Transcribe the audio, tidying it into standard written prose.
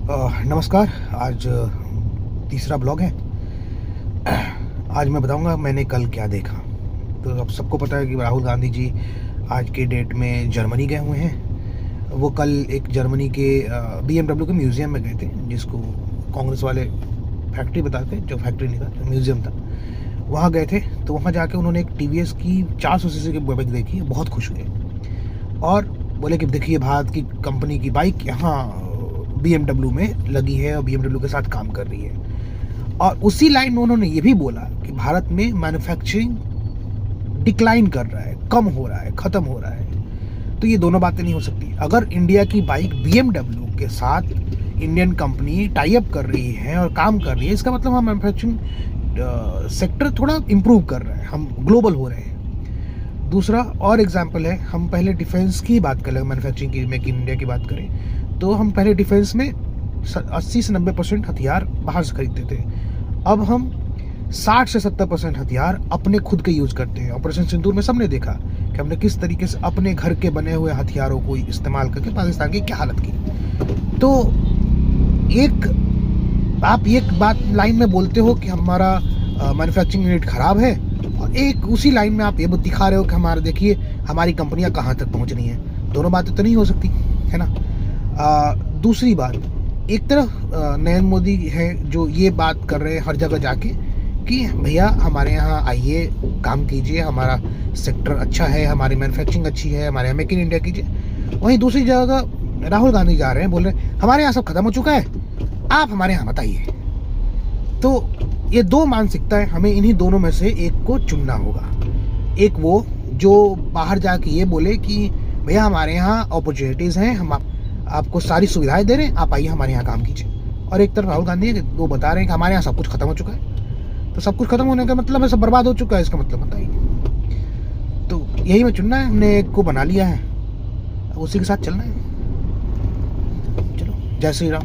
नमस्कार। आज तीसरा ब्लॉग है। आज मैं बताऊंगा मैंने कल क्या देखा। तो अब सबको पता है कि राहुल गांधी जी आज के डेट में जर्मनी गए हुए हैं। वो कल एक जर्मनी के BMW के म्यूज़ियम में गए थे, जिसको कांग्रेस वाले फैक्ट्री बताते, जो फैक्ट्री नहीं था, जो म्यूज़ियम था, वहाँ गए थे। तो वहाँ जाके उन्होंने एक TVS की 400 सीसी की बाइक देखी, बहुत खुश हुए और बोले कि देखिए भारत की कंपनी की बाइक यहाँ BMW में लगी है और BMW के साथ काम कर रही है। और उसी लाइन में उन्होंने ये भी बोला कि भारत में मैन्युफैक्चरिंग डिक्लाइन कर रहा है, कम हो रहा है, ख़त्म हो रहा है। तो ये दोनों बातें नहीं हो सकती। अगर इंडिया की बाइक BMW के साथ इंडियन कंपनी टाई अप कर रही है और काम कर रही है, इसका मतलब हम मैन्युफैक्चरिंग सेक्टर थोड़ा इम्प्रूव कर रहा है, हम ग्लोबल हो रहे हैं। दूसरा और एग्जाम्पल है, हम पहले डिफेंस की बात करें, मैन्युफैक्चरिंग की, मेक इन इंडिया की बात करें, तो हम पहले डिफेंस में 80 से 90% हथियार बाहर से खरीदते थे। अब हम 60 से 70% हथियार अपने खुद के यूज़ करते हैं। ऑपरेशन सिंदूर में सबने देखा कि हमने किस तरीके से अपने घर के बने हुए हथियारों को इस्तेमाल करके पाकिस्तान की क्या हालत की। तो आप एक बात लाइन में बोलते हो कि हमारा मैन्युफैक्चरिंग यूनिट ख़राब है, और एक उसी लाइन में आप ये दिखा रहे हो कि हमारा देखिए हमारी कंपनियां कहाँ तक पहुँच रही हैं। दोनों बातें तो नहीं हो सकती, है ना। दूसरी बात, एक तरफ नरेंद्र मोदी है जो ये बात कर रहे हैं हर जगह जाके कि भैया हमारे यहाँ आइए, काम कीजिए, हमारा सेक्टर अच्छा है, हमारी मैन्युफैक्चरिंग अच्छी है, हमारे यहाँ मेक इन इंडिया कीजिए। वहीं दूसरी जगह राहुल गांधी जा रहे हैं, बोल रहे हैं हमारे यहाँ सब खत्म हो चुका है, आप हमारे यहाँ मत आइए। तो ये दो मानसिकता है, हमें इन्हीं दोनों में से एक को चुनना होगा। एक वो जो बाहर जाके ये बोले कि भैया हमारे यहाँ अपॉर्चुनिटीज़ हैं, हम आपको सारी सुविधाएं दे रहे हैं, आप आइए हमारे यहाँ काम कीजिए। और एक तरफ राहुल गांधी है कि वो बता रहे हैं कि हमारे यहाँ सब कुछ खत्म हो चुका है। तो सब कुछ खत्म होने का मतलब है सब बर्बाद हो चुका है, इसका मतलब बताइए। तो यही में चुनना है, हमने एक को बना लिया है, उसी के साथ चलना है। चलो, जय श्री राम।